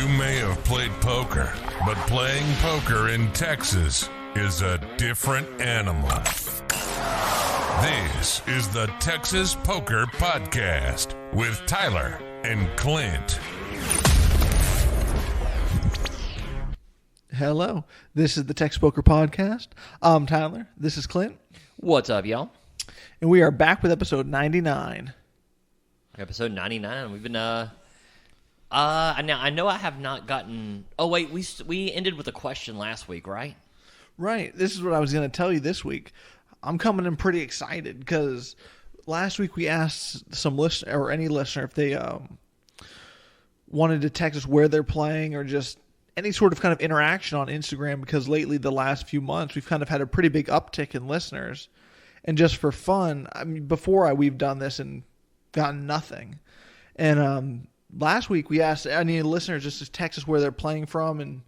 You may have played poker, but playing poker in Texas is a different animal. This is the Texas Poker Podcast with Tyler and Clint. Hello, this is the Texas Poker Podcast. I'm Tyler. This is Clint. What's up, y'all? And we are back with episode 99. Episode 99. We've been, now I know I have not gotten, oh wait, we ended with a question last week, right? Right. This is what I was going to tell you this week. I'm coming in pretty excited because last week we asked some listener or any listener if they wanted to text us where they're playing or just any sort of kind of interaction on Instagram, because lately the last few months we've kind of had a pretty big uptick in listeners. And just for fun, I mean, we've done this and gotten nothing. And last week we asked any listeners just to text us where they're playing from and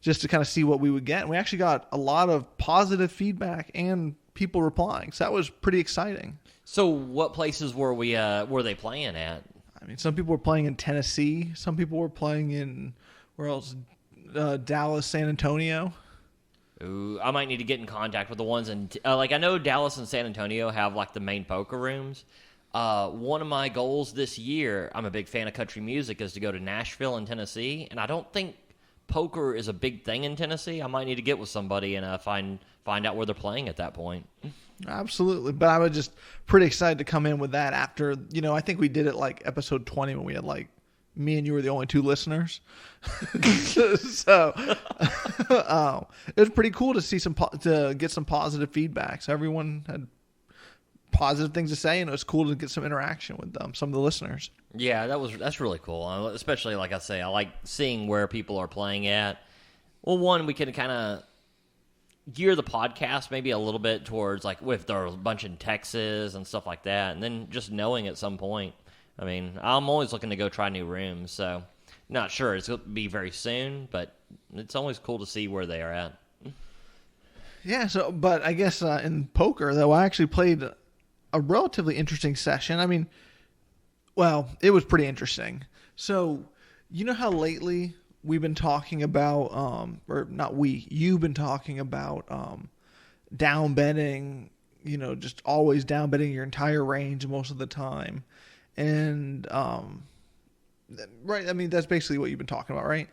just to kind of see what we would get. And we actually got a lot of positive feedback and people replying. So that was pretty exciting. So what places were they playing at? I mean, some people were playing in Tennessee. Some people were playing in, where else? Dallas, San Antonio. Ooh, I might need to get in contact with the ones in, I know Dallas and San Antonio have like the main poker rooms. One of my goals this year, I'm a big fan of country music, is to go to Nashville and Tennessee. And I don't think poker is a big thing in Tennessee. I might need to get with somebody and find out where they're playing at that point. Absolutely. But I was just pretty excited to come in with that after, I think we did it like episode 20 when we had like, me and you were the only two listeners. So it was pretty cool to see to get some positive feedback. So everyone had positive things to say, and it was cool to get some interaction with some of the listeners. Yeah, that's really cool. Especially, like I say, I like seeing where people are playing at. Well, one, we can kind of gear the podcast maybe a little bit towards like if there are a bunch in Texas and stuff like that, and then just knowing at some point. I mean, I'm always looking to go try new rooms, so not sure it's going to be very soon, but it's always cool to see where they are at. Yeah, but I guess in poker, though, I actually played a relatively interesting session. I mean, well, it was pretty interesting. So, you know how lately we've been talking about, or not we, you've been talking about down betting, just always down betting your entire range most of the time. And, right, I mean, that's basically what you've been talking about, right?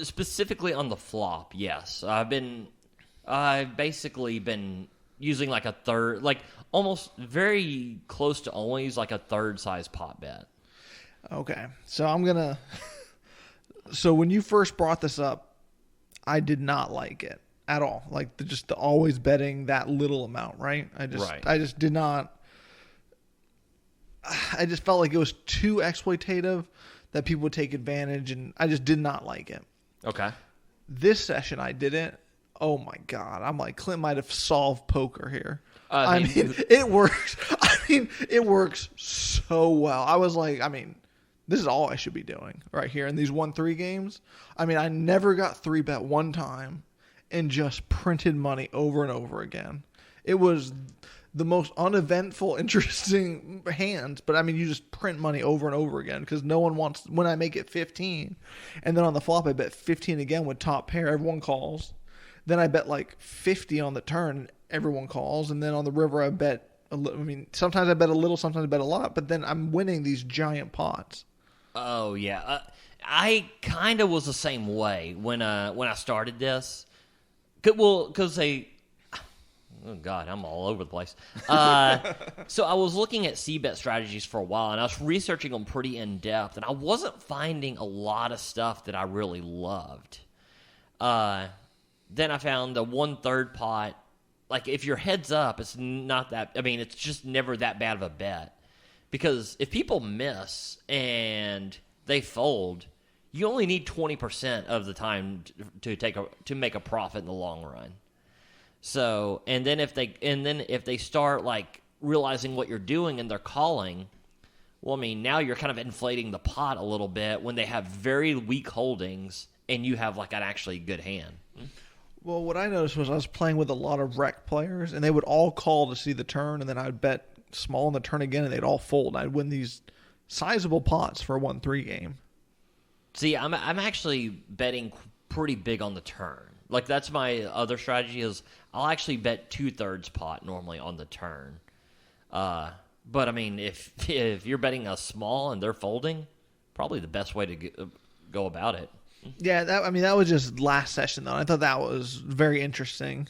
Specifically on the flop, yes. I've basically been using like a third, like almost very close to always like a third size pot bet. Okay. So so when you first brought this up, I did not like it at all. Like just the always betting that little amount, right? I just did not. I just felt like it was too exploitative, that people would take advantage, and I just did not like it. Okay. This session I didn't. Oh my God. I'm like, Clint might have solved poker here. It works. It works so well. I was like, this is all I should be doing right here in these 1-3 games. I never got 3-bet one time and just printed money over and over again. It was the most uneventful, interesting hands, but you just print money over and over again because no one wants. When I make it 15, and then on the flop I bet 15 again with top pair, everyone calls. Then I bet like 50 on the turn, everyone calls, and then on the river I bet. Sometimes I bet a little, sometimes I bet a lot, but then I'm winning these giant pots. Oh yeah, I kind of was the same way when I started this. Because they. Oh, God, I'm all over the place. So I was looking at C-bet strategies for a while, and I was researching them pretty in-depth, and I wasn't finding a lot of stuff that I really loved. Then I found the 1/3 pot. Like, if your head's up, it's not that... it's just never that bad of a bet. Because if people miss and they fold, you only need 20% of the time to make a profit in the long run. So, and then if they start like realizing what you're doing and they're calling, well, now you're kind of inflating the pot a little bit when they have very weak holdings and you have like an actually good hand. Well, what I noticed was I was playing with a lot of rec players, and they would all call to see the turn, and then I'd bet small on the turn again, and they'd all fold. I'd win these sizable pots for a 1-3 game. See, I'm actually betting pretty big on the turn. Like, that's my other strategy is I'll actually bet 2/3 pot normally on the turn. But, I mean, if you're betting a small and they're folding, probably the best way to go about it. Yeah, that was just last session, though. I thought that was very interesting.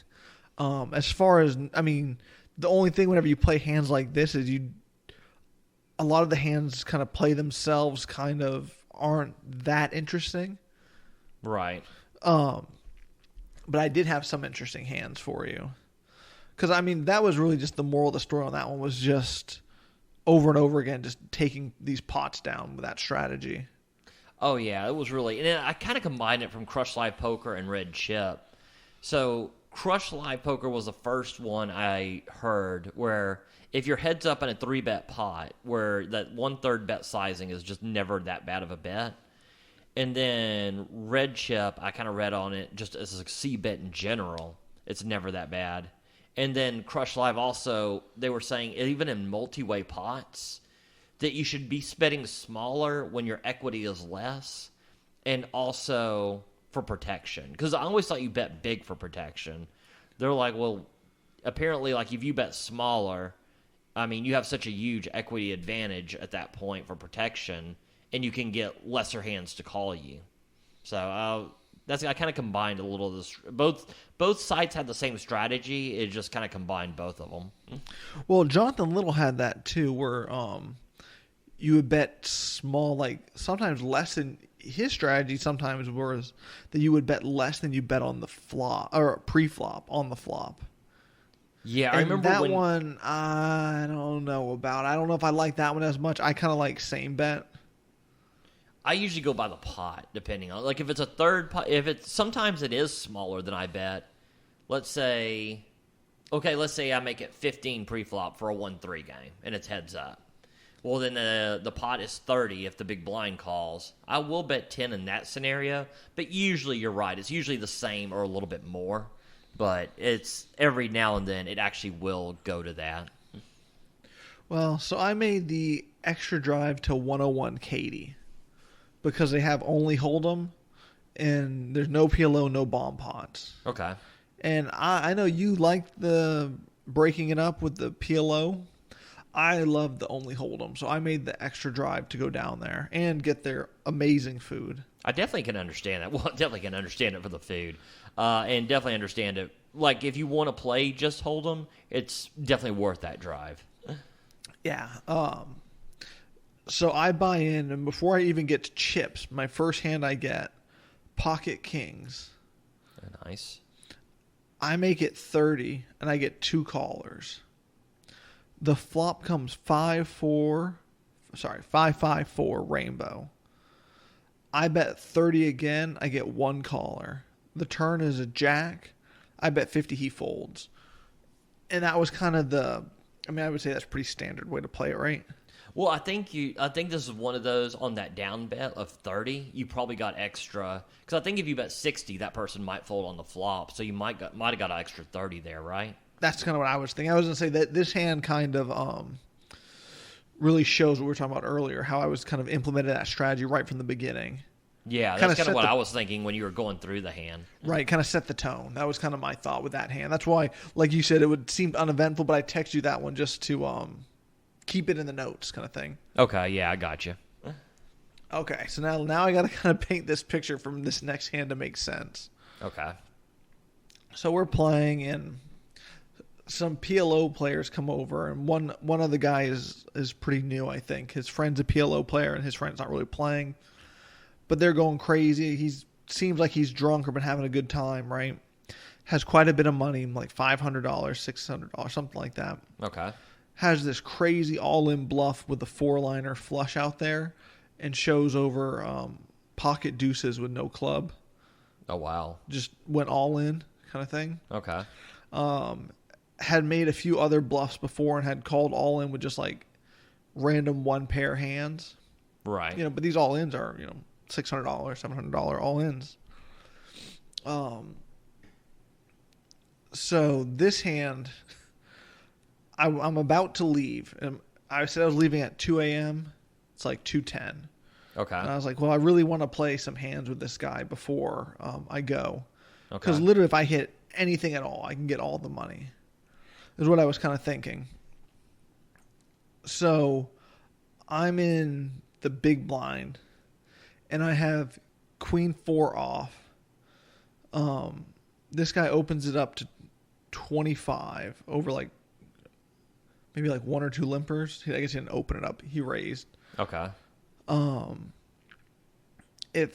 As far as, the only thing whenever you play hands like this is a lot of the hands kind of play themselves kind of aren't that interesting. Right. But I did have some interesting hands for you. Because, that was really just the moral of the story on that one was just over and over again just taking these pots down with that strategy. Oh, yeah, it was really... And I kind of combined it from Crush Live Poker and Red Chip. So, Crush Live Poker was the first one I heard where if your head's up in a 3-bet pot where that 1/3 bet sizing is just never that bad of a bet. And then Red Chip, I kind of read on it just as a C-bet in general. It's never that bad. And then Crush Live also, they were saying even in multi-way pots that you should be betting smaller when your equity is less and also for protection. Because I always thought you bet big for protection. They're like, well, apparently like if you bet smaller, you have such a huge equity advantage at that point for protection and you can get lesser hands to call you. So I kind of combined a little of this. Both sites had the same strategy. It just kind of combined both of them. Well, Jonathan Little had that too, where you would bet small, like sometimes less than his strategy. Sometimes was that you would bet less than you bet on the flop or pre-flop on the flop. Yeah, I remember that one. I don't know about. I don't know if I like that one as much. I kind of like same bet. I usually go by the pot, depending on like if it's a third pot. Sometimes it is smaller than I bet. Let's say I make it 15 pre-flop for a 1-3 game, and it's heads up. Well, then the pot is 30 if the big blind calls. I will bet 10 in that scenario, but usually you're right. It's usually the same or a little bit more, but it's every now and then it actually will go to that. Well, so I made the extra drive to 101 Katie. Because they have only Hold'em, and there's no PLO, no bomb pots. Okay. And I know you liked the breaking it up with the PLO. I love the only Hold'em, so I made the extra drive to go down there and get their amazing food. I definitely can understand that. Well, I definitely can understand it for the food, and definitely understand it. Like if you want to play just Hold'em, it's definitely worth that drive. Yeah. So I buy in, and before I even get to chips, my first hand I get, pocket kings. Nice. I make it 30, and I get 2 callers. The flop comes 5-5-4 rainbow. I bet 30 again, I get 1 caller. The turn is a jack. I bet 50 he folds. And that was kind of I would say that's pretty standard way to play it, right? Well, I think this is one of those on that down bet of 30. You probably got extra because I think if you bet 60, that person might fold on the flop, so you might have got an extra 30 there, right? That's kind of what I was thinking. I was going to say that this hand kind of really shows what we were talking about earlier, how I was kind of implemented that strategy right from the beginning. Yeah, that's kind of what I was thinking when you were going through the hand. Right, kind of set the tone. That was kind of my thought with that hand. That's why, like you said, it would seem uneventful, but I text you that one just to keep it in the notes kind of thing. Okay, yeah, I got you. Okay, so now I got to kind of paint this picture from this next hand to make sense. Okay. So we're playing, and some PLO players come over, and one of the guys is pretty new, I think. His friend's a PLO player, and his friend's not really playing. But they're going crazy. He seems like he's drunk or been having a good time, right? Has quite a bit of money, like $500, $600, something like that. Okay. Has this crazy all-in bluff with the 4-liner flush out there and shows over pocket deuces with no club. Oh, wow. Just went all in kind of thing. Okay. Had made a few other bluffs before and had called all in with just like random one pair hands. Right. But these all-ins are, $600, $700 all-ins. So this hand, I'm about to leave. And I said I was leaving at 2 a.m. It's like 2:10. Okay. And I was like, well, I really want to play some hands with this guy before I go. Okay. Because literally, if I hit anything at all, I can get all the money. Is what I was kind of thinking. So I'm in the big blind, and I have Queen 4 off. This guy opens it up to 25 over maybe one or two limpers. I guess he didn't open it up. He raised. Okay. So I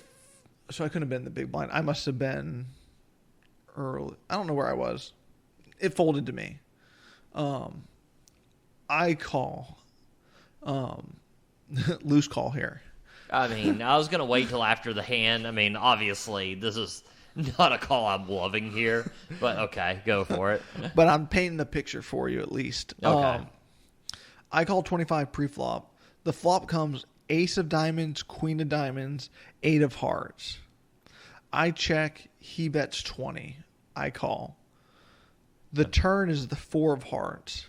couldn't have been in the big blind. I must have been early. I don't know where I was. It folded to me. I call. Loose call here. I mean, I was going to wait till after the hand. I mean, obviously, this is not a call I'm loving here, but okay, go for it. But I'm painting the picture for you at least. Okay. I call 25 pre-flop. The flop comes ace of diamonds, queen of diamonds, 8 of hearts. I check. He bets 20. I call. The turn is the 4 of hearts.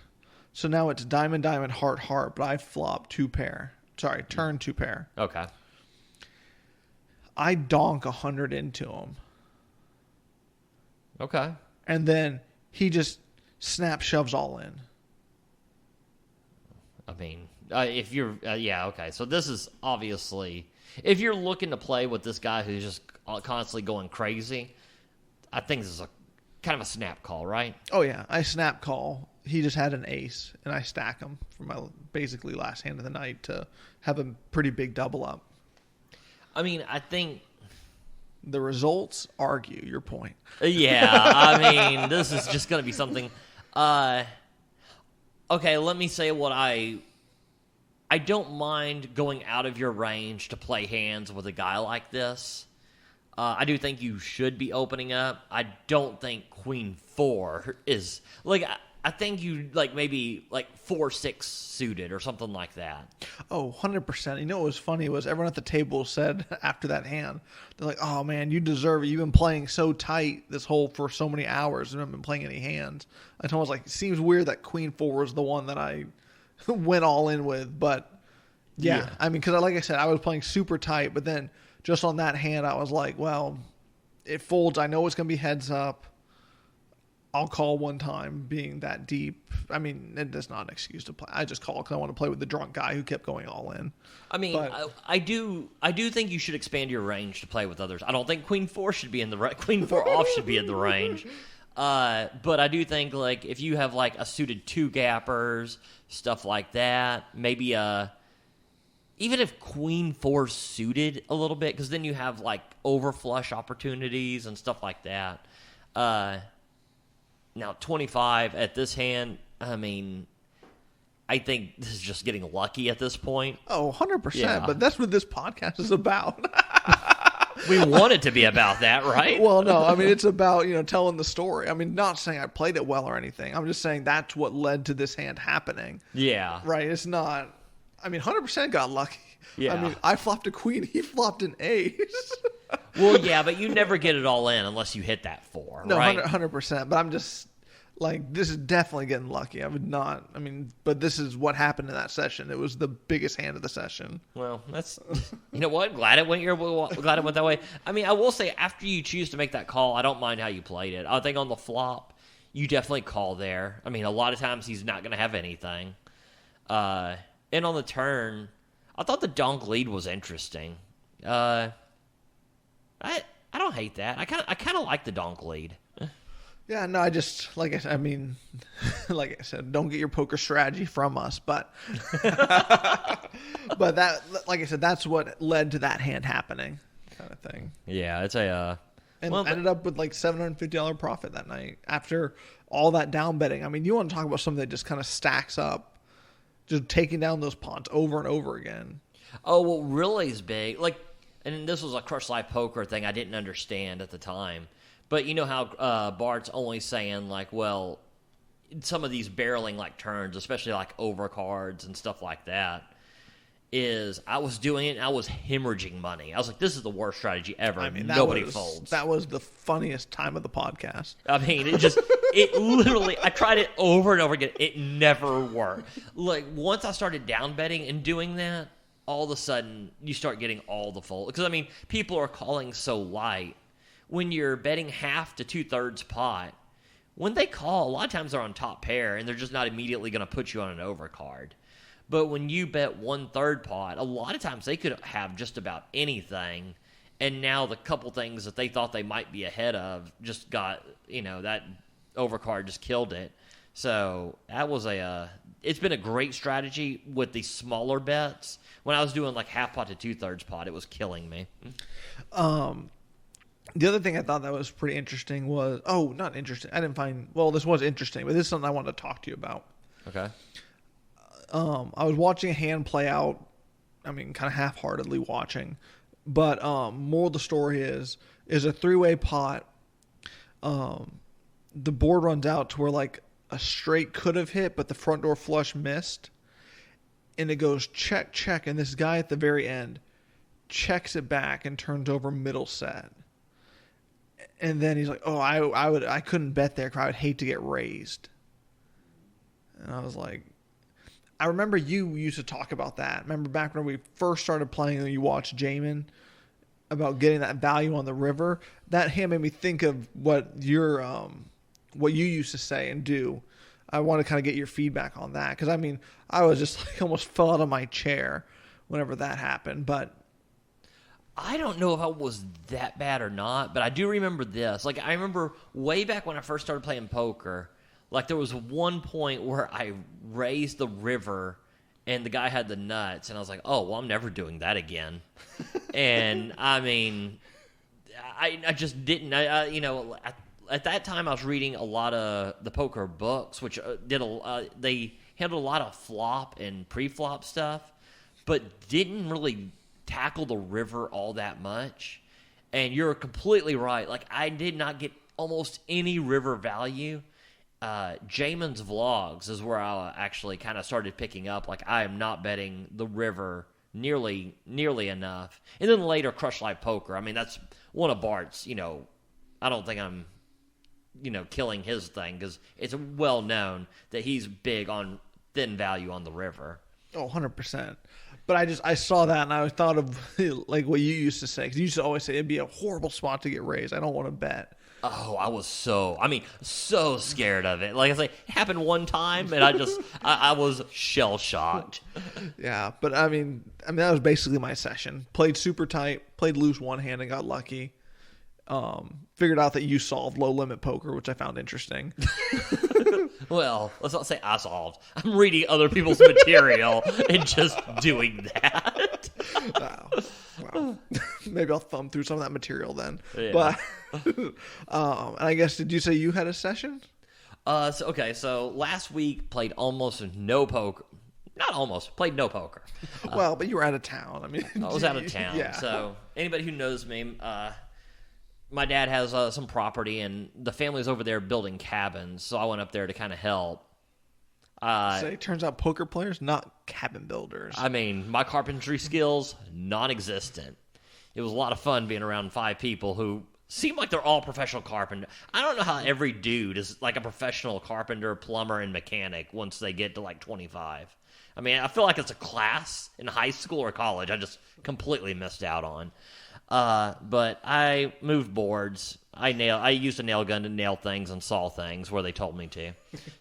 So now it's diamond, diamond, heart, heart, but I flop 2 pair. Sorry, turn 2 pair. Okay. I donk 100 into him. Okay. And then he just shoves all in. I mean, if you're, yeah, okay. So this is obviously, if you're looking to play with this guy who's just constantly going crazy, I think this is a kind of a snap call, right? Oh, yeah. I snap call. He just had an ace, and I stack him for my basically last hand of the night to have a pretty big double up. I mean, I think the results argue your point. Yeah, I mean, this is just going to be something. Okay, let me say what I don't mind going out of your range to play hands with a guy like this. I do think you should be opening up. I don't think Queen 4 is I think you maybe 4-6 suited or something like that. Oh, 100%. You know what was funny was everyone at the table said after that hand, they're like, "Oh man, you deserve it. You've been playing so tight this hole for so many hours and haven't been playing any hands." I told him, I was like, "It seems weird that Queen 4 was the one that I went all in with." But yeah. I mean, because like I said, I was playing super tight, but then just on that hand, I was like, well, it folds. I know it's going to be heads up. I'll call one time being that deep. I mean, that's not an excuse to play. I just call because I want to play with the drunk guy who kept going all in. I mean, I do think you should expand your range to play with others. I don't think Queen 4 should be in the Queen 4 off should be in the range. But I do think if you have a suited 2 gappers, stuff like that, maybe even if Queen 4 suited a little bit, because then you have overflush opportunities and stuff like that. Now, 25 at this hand, I mean, I think this is just getting lucky at this point. Oh, 100%. Yeah. But that's what this podcast is about. We want it to be about that, right? Well, no. I mean, it's about, telling the story. I mean, not saying I played it well or anything. I'm just saying that's what led to this hand happening. Yeah. Right? It's not... I mean, 100% got lucky. Yeah. I mean, I flopped a queen. He flopped an ace. Well, yeah, but you never get it all in unless you hit that 4, no, right? 100%. But I'm just, this is definitely getting lucky. I would not, but this is what happened in that session. It was the biggest hand of the session. Well, that's, you know what? Glad it went that way. I mean, I will say, after you choose to make that call, I don't mind how you played it. I think on the flop, you definitely call there. I mean, a lot of times he's not going to have anything. And on the turn, I thought the donk lead was interesting. I don't hate that. I kind of like the donk lead. Yeah, no, I just like I said, don't get your poker strategy from us, but but that, like I said, that's what led to that hand happening, kind of thing. Yeah, it's a and ended up with $750 profit that night after all that down betting. I mean, you want to talk about something that just kind of stacks up, just taking down those pots over and over again. Oh, what really is big, and this was a Crush Live Poker thing I didn't understand at the time. But you know how Bart's only saying, well, some of these barreling turns, especially overcards and stuff like that, is I was doing it and I was hemorrhaging money. I was like, this is the worst strategy ever. I mean, nobody folds. That was the funniest time of the podcast. I mean, it literally, I tried it over and over again. It never worked. Once I started down betting and doing that, all of a sudden you start getting all the fold. Because, I mean, people are calling so light. When you're betting half to 2/3 pot, when they call, a lot of times they're on top pair, and they're just not immediately going to put you on an overcard. But when you bet 1/3 pot, a lot of times they could have just about anything, and now the couple things that they thought they might be ahead of just got, that overcard just killed it. So that was it's been a great strategy with the smaller bets. When I was doing like half pot to 2/3 pot, it was killing me. The other thing I thought that was pretty interesting was, not interesting. I didn't find, this was interesting, but this is something I wanted to talk to you about. Okay. I was watching a hand play out, kind of half-heartedly watching, but more of the story is a three-way pot. The board runs out to where like a straight could have hit, but the front door flush missed, and it goes check, check, and this guy at the very end checks it back and turns over middle set. And then he's like, I couldn't bet there because I would hate to get raised. And I was like, I remember you used to talk about that. Remember back when we first started playing and you watched Jamin about getting that value on the river? That hand made me think of what you used to say and do. I want to kind of get your feedback on that. Because, I was just like almost fell out of my chair whenever that happened. But I don't know if I was that bad or not, but I do remember this. Like, I remember way back when I first started playing poker, like there was one point where I raised the river and the guy had the nuts, and I was like, I'm never doing that again. And, I just didn't. At that time I was reading a lot of the poker books, which they handled a lot of flop and pre-flop stuff, but didn't really tackle the river all that much. And you're completely right. Like, I did not get almost any river value. Jamin's vlogs is where I actually kind of started picking up. Like, I am not betting the river nearly enough. And then later, Crush Live Poker. That's one of Bart's, I don't think I'm, killing his thing, because it's well known that he's big on thin value on the river. 100%. But I saw that and I thought of like what you used to say. Because you used to always say it'd be a horrible spot to get raised. I don't want to bet. Oh, I was so scared of it. Like I say, it happened one time and I was shell shocked. Yeah, but that was basically my session. Played super tight, played loose one hand and got lucky. Figured out that you solved low limit poker, which I found interesting. Well, let's not say I solved. I'm reading other people's material and just doing that. Wow. Maybe I'll thumb through some of that material then. Yeah. But and I guess, did you say you had a session? So last week played almost no poker. Not almost, played no poker. But you were out of town. I was out of town. Yeah. So anybody who knows me, my dad has some property, and the family's over there building cabins, so I went up there to kind of help. So it turns out poker players, not cabin builders. My carpentry skills, non-existent. It was a lot of fun being around 5 people who seem like they're all professional carpenter. I don't know how every dude is like a professional carpenter, plumber, and mechanic once they get to like 25. I feel like it's a class in high school or college I just completely missed out on. But I moved boards. I used a nail gun to nail things and saw things where they told me to.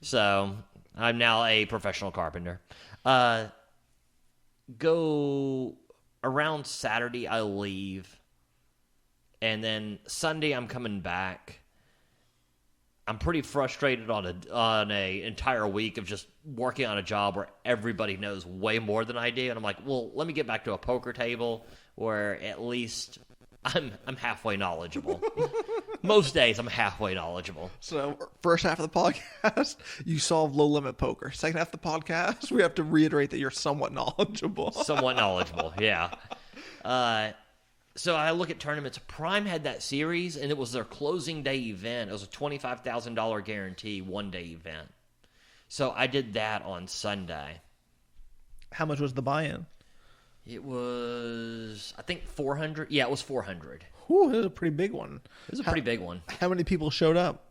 So I'm now a professional carpenter. Go around Saturday, I leave. And then Sunday, I'm coming back. I'm pretty frustrated on a entire week of just working on a job where everybody knows way more than I do. And I'm like, well, let me get back to a poker table where at least I'm halfway knowledgeable. Most days I'm halfway knowledgeable. So first half of the podcast, you solve low limit poker. Second half of the podcast, we have to reiterate that you're somewhat knowledgeable. Somewhat knowledgeable, yeah. So I look at tournaments. Prime had that series, and it was their closing day event. It was a $25,000 guarantee, one-day event. So I did that on Sunday. How much was the buy-in? It was, I think, $400. Yeah, it was $400. Ooh, it was a pretty big one. It was a pretty big one. How many people showed up?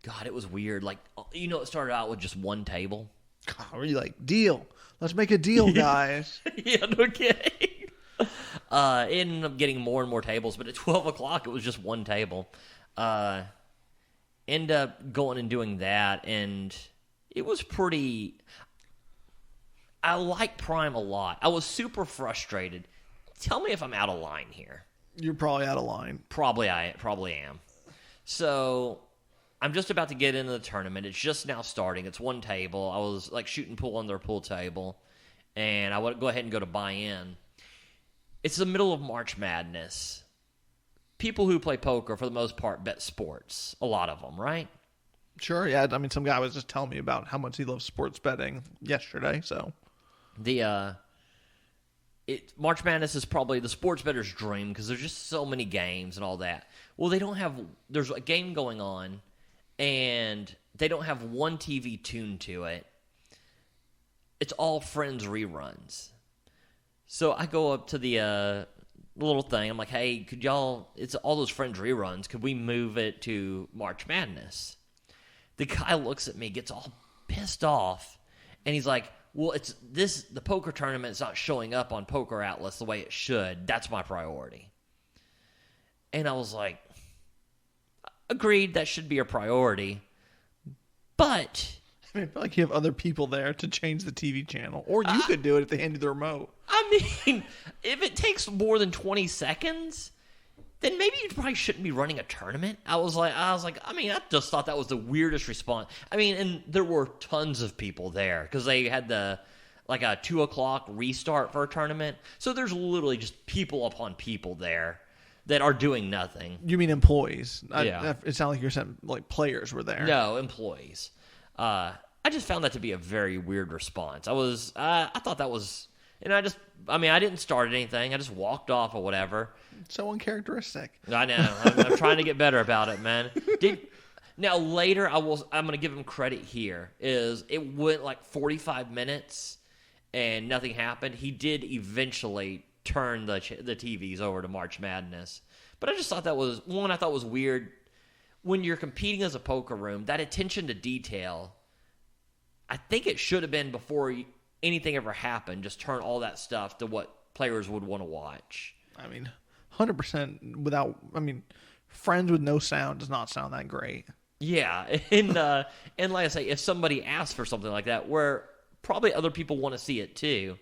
God, it was weird. Like, it started out with just one table. God, were you like, deal? Let's make a deal, guys. Yeah, no kidding. It ended up getting more and more tables, but at 12 o'clock, it was just one table. End up going and doing that, and it was pretty... I like Prime a lot. I was super frustrated. Tell me if I'm out of line here. You're probably out of line. Probably am. So I'm just about to get into the tournament. It's just now starting. It's one table. I was like shooting pool on their pool table, and I would go ahead and go to buy in. It's the middle of March Madness. People who play poker, for the most part, bet sports. A lot of them, right? Sure, yeah. I mean, some guy was just telling me about how much he loves sports betting yesterday, so... March Madness is probably the sports bettor's dream because there's just so many games and all that. Well, they don't have... There's a game going on, and they don't have one TV tuned to it. It's all Friends reruns. So I go up to the little thing. I'm like, hey, could y'all... It's all those Friends reruns. Could we move it to March Madness? The guy looks at me, gets all pissed off, and he's like... Well, the poker tournament's not showing up on Poker Atlas the way it should. That's my priority. And I was like, agreed, that should be a priority. But... I mean, I feel like you have other people there to change the TV channel. Or you could do it if they hand you the remote. I mean, if it takes more than 20 seconds... then maybe you probably shouldn't be running a tournament. I I just thought that was the weirdest response. I mean, and there were tons of people there because they had a 2 o'clock restart for a tournament. So there's literally just people upon people there that are doing nothing. You mean employees? Yeah. It sounded like you're saying players were there. No, employees. I just found that to be a very weird response. I thought that was, and I didn't start anything. I just walked off or whatever. So uncharacteristic. I know. I'm trying to get better about it, man. Now later, I'm going to give him credit here. It went 45 minutes and nothing happened. He did eventually turn the TVs over to March Madness, but I just thought that was one. I thought was weird when you're competing as a poker room. That attention to detail. I think it should have been before anything ever happened. Just turn all that stuff to what players would want to watch. I mean. 100% without... I mean, Friends with no sound does not sound that great. Yeah, and like I say, if somebody asks for something like that, where probably other people want to see it too.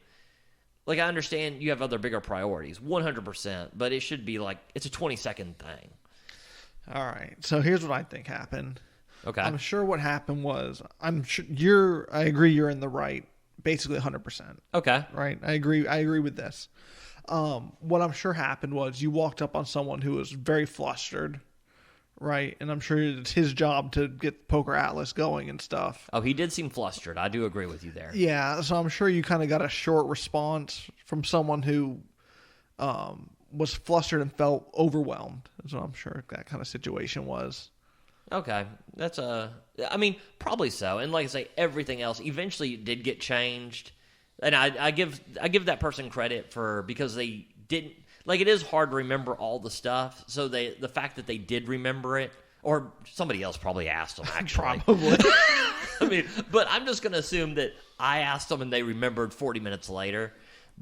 I understand you have other bigger priorities, 100%, but it should be it's a 20-second thing. All right, so here's what I think happened. Okay. I'm sure what happened was... I agree you're in the right, basically 100%. Okay. Right? I agree with this. What I'm sure happened was you walked up on someone who was very flustered, right? And I'm sure it's his job to get Poker Atlas going and stuff. Oh, he did seem flustered. I do agree with you there. Yeah, so I'm sure you kind of got a short response from someone who was flustered and felt overwhelmed. So I'm sure that kind of situation was. Okay, I mean, probably so. And like I say, everything else eventually did get changed. And I give that person credit because they didn't, it is hard to remember all the stuff. So the fact that they did remember it, or somebody else probably asked them actually. Probably. I mean, but I'm just going to assume that I asked them and they remembered 40 minutes later.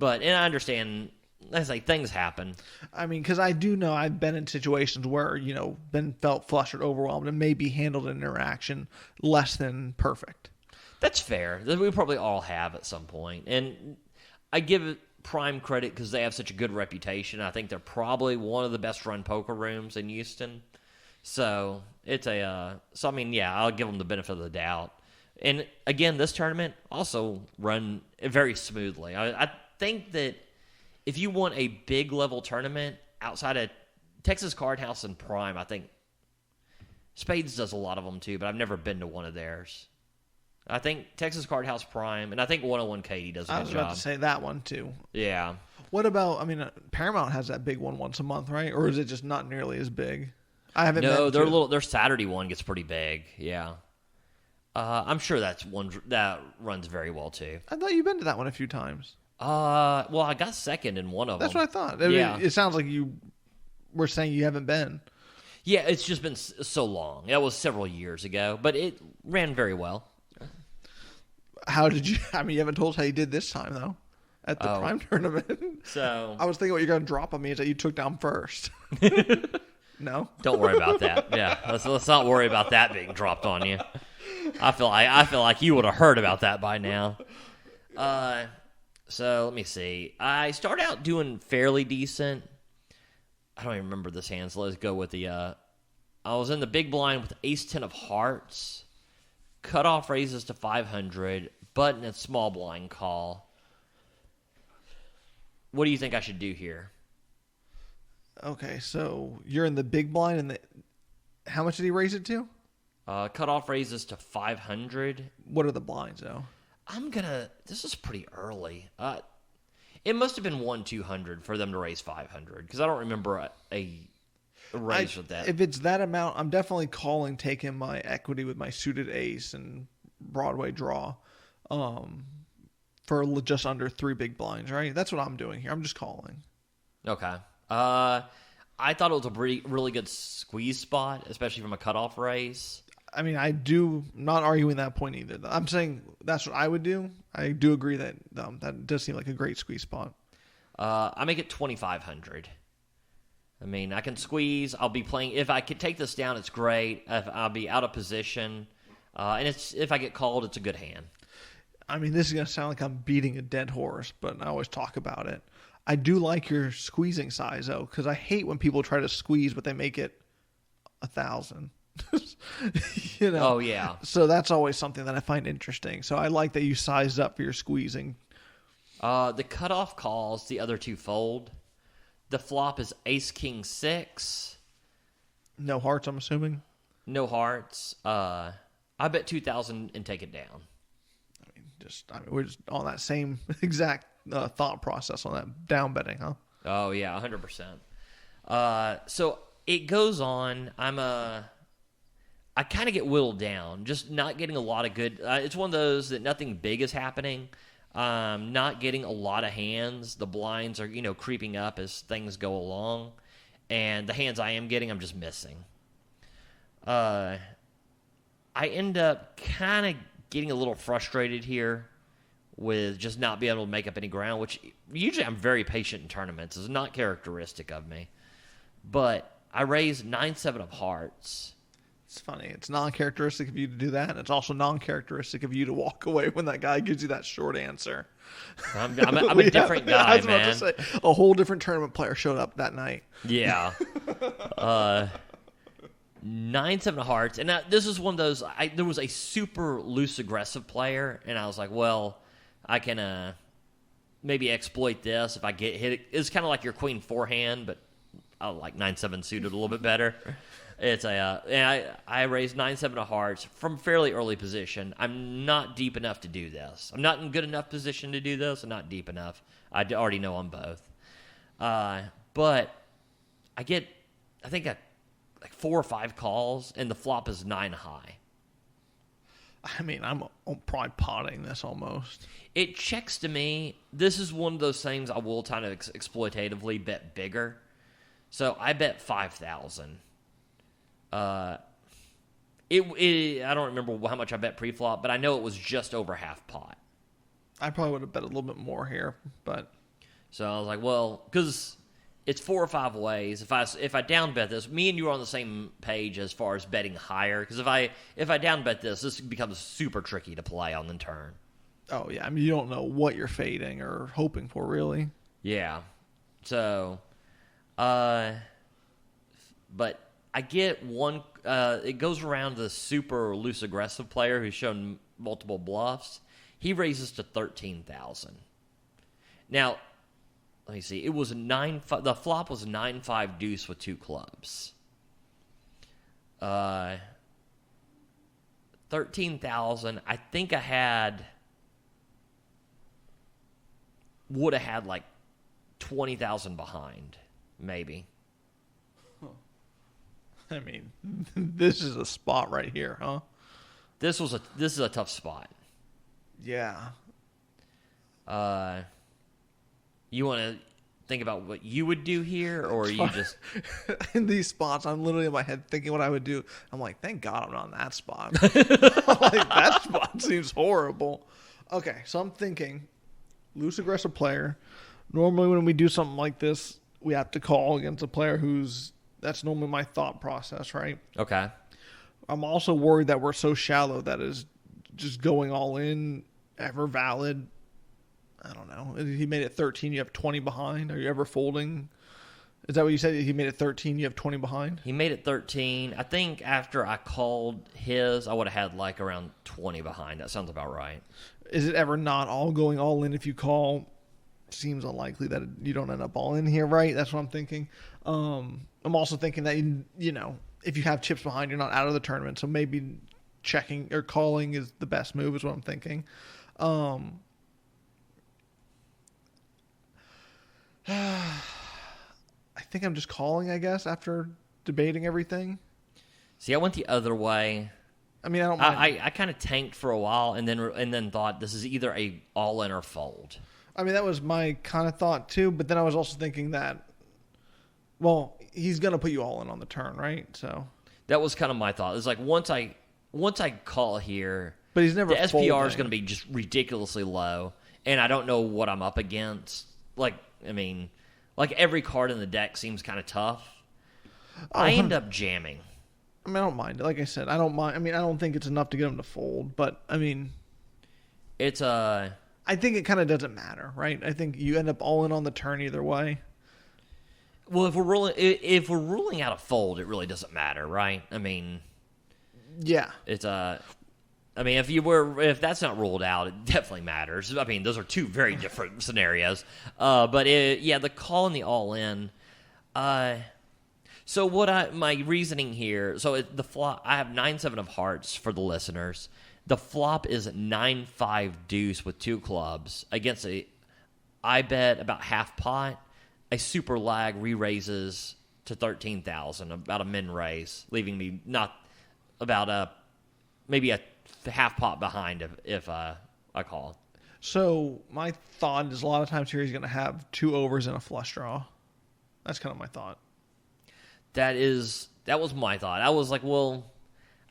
And I understand, I say things happen. I mean, because I do know I've been in situations where, felt flustered, overwhelmed, and maybe handled an interaction less than perfect. That's fair. We probably all have at some point. And I give Prime credit because they have such a good reputation. I think they're probably one of the best run poker rooms in Houston. So I'll give them the benefit of the doubt. And again, this tournament also run very smoothly. I think that if you want a big level tournament outside of Texas Card House and Prime, I think Spades does a lot of them too, but I've never been to one of theirs. I think Texas Card House Prime, and I think 101 Katie does a good job. I was about to say that one too. Yeah. What about, Paramount has that big one once a month, right? Or is it just not nearly as big? I haven't. No, their Saturday one gets pretty big. Yeah. I'm sure that's one that runs very well too. I thought you've been to that one a few times. Well, I got second in one of them. That's what I thought. Yeah. It sounds like you were saying you haven't been. Yeah, it's just been so long. That was several years ago, but it ran very well. How did you? I mean, you haven't told us how you did this time though. At the prime tournament. So I was thinking what you're going to drop on me is that you took down first. No? Don't worry about that. Yeah, let's not worry about that being dropped on you. I feel like you would have heard about that by now. So let me see. I started out doing fairly decent. I don't even remember this hand, so let's go with the... I was in the big blind with ace-10 of hearts. Cutoff raises to 500. Button and small blind call. What do you think I should do here? Okay, so you're in the big blind, and how much did he raise it to? Cutoff raises to 500. What are the blinds, though? This is pretty early. It must have been 1-200 for them to raise 500, because I don't remember a raise with that. If it's that amount, I'm definitely calling, taking my equity with my suited ace and Broadway draw for just under 3 big blinds, right? That's what I'm doing here. I'm just calling. Okay. I thought it was a really good squeeze spot, especially from a cutoff raise. I mean, I'm not arguing that point either. I'm saying that's what I would do. I do agree that that does seem like a great squeeze spot. I make it 2,500. I mean, I can squeeze. I'll be playing. If I could take this down, it's great. If I'll be out of position. And if I get called, it's a good hand. I mean, this is going to sound like I'm beating a dead horse, but I always talk about it. I do like your squeezing size, though, because I hate when people try to squeeze, but they make it 1,000. You know? Oh, yeah. So that's always something that I find interesting. So I like that you sized up for your squeezing. The cutoff calls, the other two fold. The flop is ace, king, 6. No hearts, I'm assuming? No hearts. I bet 2,000 and take it down. We're just on that same exact thought process on that down betting, huh? Oh, yeah, 100%. So it goes on. I kind of get whittled down, just not getting a lot of good. It's one of those that nothing big is happening. Not getting a lot of hands. The blinds are, creeping up as things go along. And the hands I am getting, I'm just missing. I end up kind of getting a little frustrated here with just not being able to make up any ground, which usually I'm very patient in tournaments. It's not characteristic of me. But I raised 9-7 of hearts. It's funny. It's non-characteristic of you to do that, and it's also non-characteristic of you to walk away when that guy gives you that short answer. I'm a different guy, I was about man. to say, a whole different tournament player showed up that night. Yeah. 9-7 of hearts, and this is one of those. There was a super loose aggressive player, and I was like, well, I can maybe exploit this if I get hit. It's kind of like your queen forehand, but I like 9-7 suited a little bit better. It's and I raised 9-7 of hearts from fairly early position. I'm not deep enough to do this. I'm not in good enough position to do this. I'm not deep enough. I already know I'm both. But I get, I think, like 4 or 5 calls, and the flop is 9 high. I mean, I'm probably potting this almost. It checks to me. This is one of those things I will kind of exploitatively bet bigger. So I bet 5,000. I don't remember how much I bet pre-flop, but I know it was just over half pot. I probably would have bet a little bit more here, but so I was like, well, because it's 4 or 5 ways. If I down bet this, me and you are on the same page as far as betting higher. Because if I down bet this becomes super tricky to play on the turn. Oh yeah, I mean you don't know what you're fading or hoping for really. Yeah, so, but I get one. It goes around the super loose aggressive player who's shown multiple bluffs. He raises to 13,000. Now, let me see. It was 9-5. The flop was 9-5 deuce with 2 clubs. 13,000. I think would have had like 20,000 behind, maybe. I mean, this is a spot right here, huh? This is a tough spot. Yeah. You want to think about what you would do here, or you just in these spots? I'm literally in my head thinking what I would do. I'm like, thank God I'm not in that spot. Like that spot seems horrible. Okay, so I'm thinking loose aggressive player. Normally when we do something like this, we have to call against a player that's normally my thought process, right? Okay. I'm also worried that we're so shallow that is just going all in ever valid. I don't know. He made it 13, you have 20 behind. Are you ever folding? Is that what you said? He made it 13, you have 20 behind? He made it 13. I think after I called his, I would have had like around 20 behind. That sounds about right. Is it ever not all going all in if you call? Seems unlikely that you don't end up all in here, right? That's what I'm thinking. I'm also thinking that, you know, if you have chips behind, you're not out of the tournament. So maybe checking or calling is the best move is what I'm thinking. I think I'm just calling, I guess, after debating everything. See, I went the other way. I mean, I don't mind. I kind of tanked for a while and then thought this is either a all in or fold. I mean, that was my kind of thought too, but then I was also thinking that, well, he's going to put you all in on the turn, right? So that was kind of my thought. It's like once I call here, but he's never the SPR folding. is going to be just ridiculously low, and I don't know what I'm up against. Like, I mean, like every card in the deck seems kind of tough. I end up jamming. I mean, I don't mind it. Like I said, I don't mind. I mean, I don't think it's enough to get him to fold, but I mean, it's I think it kind of doesn't matter, right? I think you end up all in on the turn either way. Well, if we're ruling out a fold, it really doesn't matter, right? I mean, yeah, it's I mean, if that's not ruled out, it definitely matters. I mean, those are two very different scenarios. But the call and the all in. So my reasoning here? So the flop, I have 9-7 of hearts for the listeners. The flop is 9-5 deuce with two clubs against I bet about half pot. A super lag re-raises to 13,000, about a min raise, leaving me not about maybe a half pot behind if I call. So my thought is a lot of times here he's going to have two overs and a flush draw. That's kind of my thought. That was my thought. I was like, well,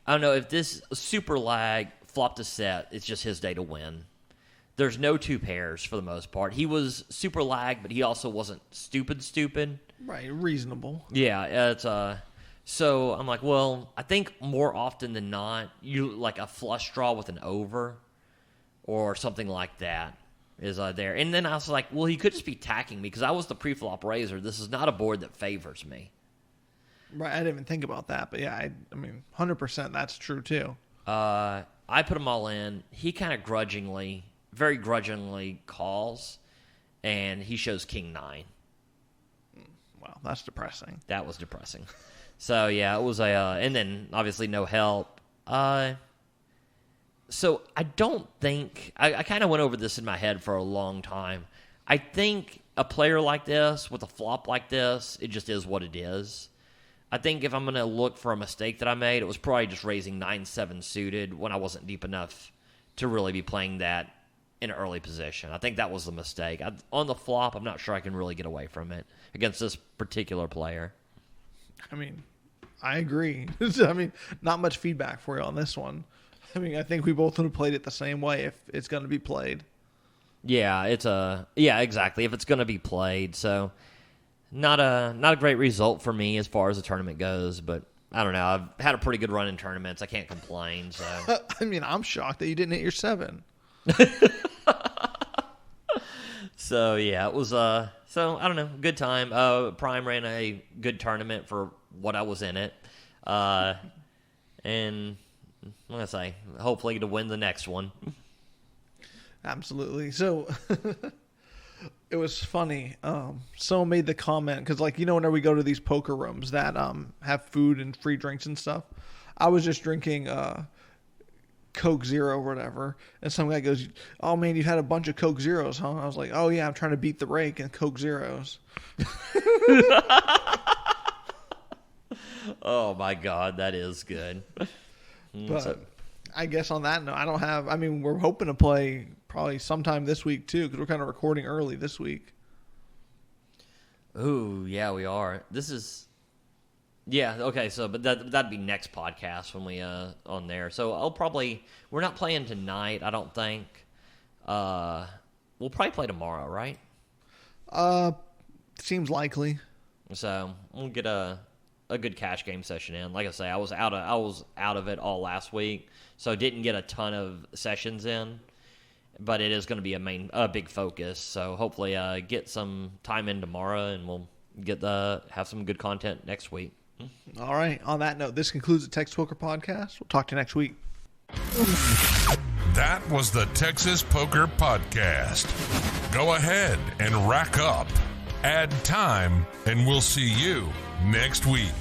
I don't know if this super lag flopped a set. It's just his day to win. There's no two pairs for the most part. He was super lag, but he also wasn't stupid. Right, reasonable. Yeah, it's so I'm like, well, I think more often than not, you like a flush draw with an over or something like that is there. And then I was like, well, he could just be tacking me because I was the pre-flop raiser. This is not a board that favors me. Right, I didn't even think about that, but yeah, I mean, 100% that's true too. I put them all in. He kind of very grudgingly calls, and he shows King 9. Wow, that's depressing. That was depressing. So yeah, it was and then obviously no help. So I don't think I kind of went over this in my head for a long time. I think a player like this with a flop like this, it just is what it is. I think if I'm going to look for a mistake that I made, it was probably just raising 9-7 suited when I wasn't deep enough to really be playing that in an early position. I think that was the mistake. On the flop, I'm not sure I can really get away from it against this particular player. I mean, I agree. I mean, not much feedback for you on this one. I mean, I think we both would have played it the same way if it's going to be played. Yeah, exactly. If it's going to be played, so not a great result for me as far as the tournament goes, but I don't know. I've had a pretty good run in tournaments. I can't complain. So I mean, I'm shocked that you didn't hit your 7. So yeah, it was so I don't know, good time. Prime ran a good tournament for what I was in it, and I'm gonna say hopefully to win the next one. Absolutely. So it was funny. Someone made the comment because, like, you know, whenever we go to these poker rooms that have food and free drinks and stuff, I was just drinking Coke Zero or whatever, and some guy goes, "Oh man, you've had a bunch of Coke Zeros, huh?" I was like, "Oh yeah, I'm trying to beat the rake and Coke Zeros." Oh my God, that is good. But I guess on that note, I don't have. I mean, we're hoping to play probably sometime this week too, because we're kind of recording early this week. Ooh, yeah, we are. This is. Yeah, okay, so but that'd be next podcast when we on there. So we're not playing tonight, I don't think. We'll probably play tomorrow, right? Seems likely. So we'll get a good cash game session in. Like I say, I was out of it all last week, so didn't get a ton of sessions in. But it is going to be a big focus. So hopefully, get some time in tomorrow, and we'll have some good content next week. All right. On that note, this concludes the Texas Poker Podcast. We'll talk to you next week. That was the Texas Poker Podcast. Go ahead and rack up, add time, and we'll see you next week.